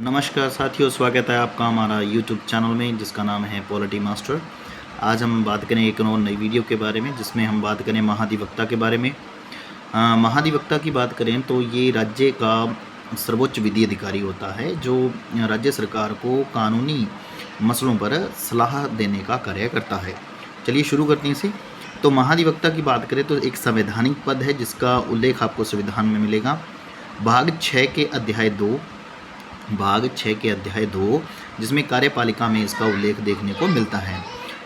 नमस्कार साथियों, स्वागत है आपका हमारा YouTube चैनल में जिसका नाम है पॉलिटी मास्टर। आज हम बात करें एक और नई वीडियो के बारे में जिसमें हम बात करें महाधिवक्ता के बारे में। महाधिवक्ता की बात करें तो ये राज्य का सर्वोच्च विधि अधिकारी होता है जो राज्य सरकार को कानूनी मसलों पर सलाह देने का कार्य करता है। चलिए शुरू करते हैं इसे। तो महाधिवक्ता की बात करें तो एक संवैधानिक पद है जिसका उल्लेख आपको संविधान में मिलेगा। भाग 6 के अध्याय 2 जिसमें कार्यपालिका में इसका उल्लेख देखने को मिलता है,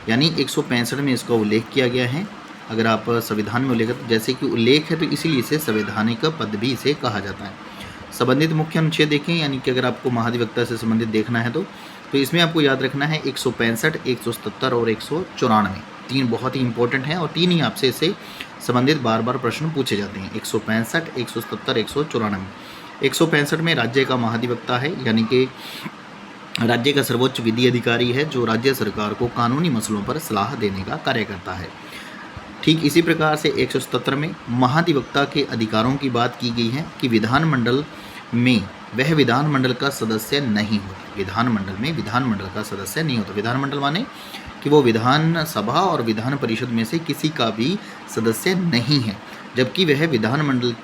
यानी 165 में इसका उल्लेख किया गया है। अगर आप संविधान में उल्लेख, तो जैसे कि उल्लेख है तो इसीलिए इसे संवैधानिक पद भी इसे कहा जाता है। संबंधित मुख्य अनुच्छेद देखें, यानी कि अगर आपको महाधिवक्ता से संबंधित देखना है तो इसमें आपको याद रखना है 165, 177 और 194। तीन बहुत ही इंपॉर्टेंट हैं और तीन ही आपसे इससे संबंधित बार बार प्रश्न पूछे जाते हैं। 165, 177, 194। 165 में राज्य का महाधिवक्ता है, यानी कि राज्य का सर्वोच्च विधि अधिकारी है जो राज्य सरकार को कानूनी मसलों पर सलाह देने का कार्य करता है। ठीक इसी प्रकार से 177 में महाधिवक्ता के अधिकारों की बात की गई है कि विधानमंडल में वह विधानमंडल का सदस्य नहीं होता। विधानमंडल का सदस्य नहीं होता। विधानमंडल माने कि वो विधानसभा और विधान परिषद में से किसी का भी सदस्य नहीं है, जबकि वह विधानमंडल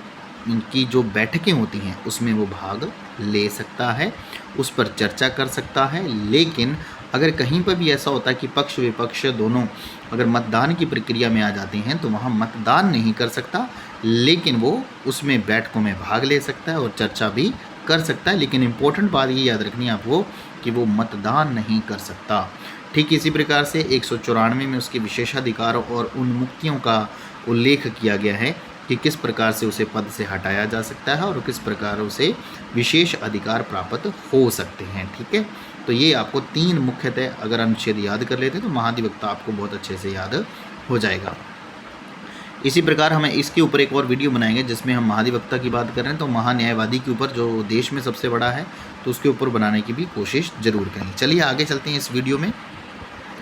की जो बैठकें होती हैं उसमें वो भाग ले सकता है, उस पर चर्चा कर सकता है। लेकिन अगर कहीं पर भी ऐसा होता है कि पक्ष विपक्ष दोनों अगर मतदान की प्रक्रिया में आ जाते हैं तो वहाँ मतदान नहीं कर सकता, लेकिन वो उसमें बैठकों में भाग ले सकता है और चर्चा भी कर सकता है। लेकिन इम्पोर्टेंट बात ये याद रखनी है आपको कि वो मतदान नहीं कर सकता। ठीक इसी प्रकार से 194 में उसके विशेषाधिकार और उन मुक्तियों का उल्लेख किया गया है कि किस प्रकार से उसे पद से हटाया जा सकता है और किस प्रकार उसे विशेष अधिकार प्राप्त हो सकते हैं। ठीक है, तो ये आपको तीन मुख्यतः अगर अनुच्छेद याद कर लेते हैं तो महाधिवक्ता आपको बहुत अच्छे से याद हो जाएगा। इसी प्रकार हमें इसके ऊपर एक और वीडियो बनाएंगे जिसमें हम महाधिवक्ता की बात कर रहे हैं तो महान्यायवादी के ऊपर जो देश में सबसे बड़ा है तो उसके ऊपर बनाने की भी कोशिश जरूर करेंगे। चलिए आगे चलते हैं इस वीडियो में।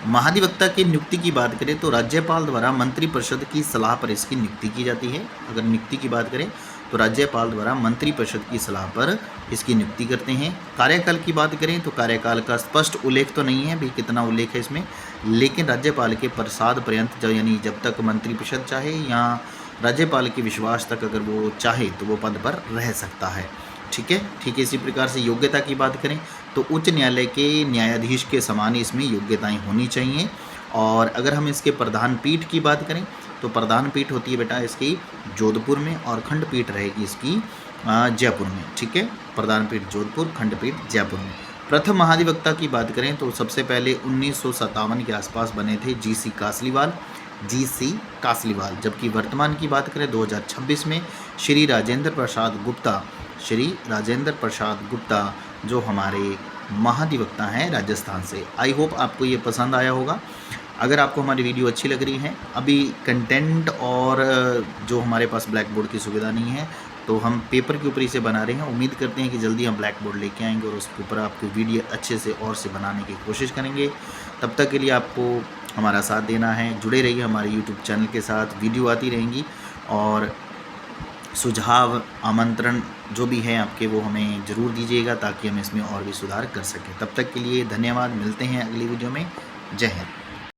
महाधिवक्ता की नियुक्ति की बात करें तो राज्यपाल द्वारा मंत्रिपरिषद की सलाह पर इसकी नियुक्ति की जाती है। अगर नियुक्ति की बात करें तो राज्यपाल द्वारा मंत्रिपरिषद की सलाह पर इसकी नियुक्ति करते हैं। कार्यकाल की बात करें तो कार्यकाल का स्पष्ट उल्लेख तो नहीं है भाई कितना उल्लेख है इसमें, लेकिन राज्यपाल के प्रसाद पर्यंत यानी जब तक मंत्रिपरिषद चाहे या राज्यपाल के विश्वास तक अगर वो चाहे तो वो पद पर रह सकता है। ठीक है, ठीक है। इसी प्रकार से योग्यता की बात करें तो उच्च न्यायालय के न्यायाधीश के समान इसमें योग्यताएं होनी चाहिए। और अगर हम इसके प्रधान पीठ की बात करें तो प्रधान पीठ होती है बेटा इसकी जोधपुर में और खंडपीठ रहेगी इसकी जयपुर में। ठीक है, प्रधान पीठ जोधपुर, खंडपीठ जयपुर में। प्रथम महाधिवक्ता की बात करें तो सबसे पहले 1957 के आसपास बने थे जीसी कासलीवाल, जबकि वर्तमान की बात करें 2026 में श्री राजेंद्र प्रसाद गुप्ता जो हमारे महाधिवक्ता हैं राजस्थान से। आई होप आपको ये पसंद आया होगा। अगर आपको हमारी वीडियो अच्छी लग रही है, अभी कंटेंट और जो हमारे पास ब्लैक बोर्ड की सुविधा नहीं है तो हम पेपर के ऊपर इसे बना रहे हैं। उम्मीद करते हैं कि जल्दी हम ब्लैक बोर्ड लेके आएंगे और उसके ऊपर आपको वीडियो अच्छे से और से बनाने की कोशिश करेंगे। तब तक के लिए आपको हमारा साथ देना है, जुड़े रहिए हमारे यूट्यूब चैनल के साथ। वीडियो आती रहेंगी और सुझाव आमंत्रण जो भी है आपके वो हमें ज़रूर दीजिएगा ताकि हम इसमें और भी सुधार कर सकें। तब तक के लिए धन्यवाद, मिलते हैं अगली वीडियो में। जय हिंद।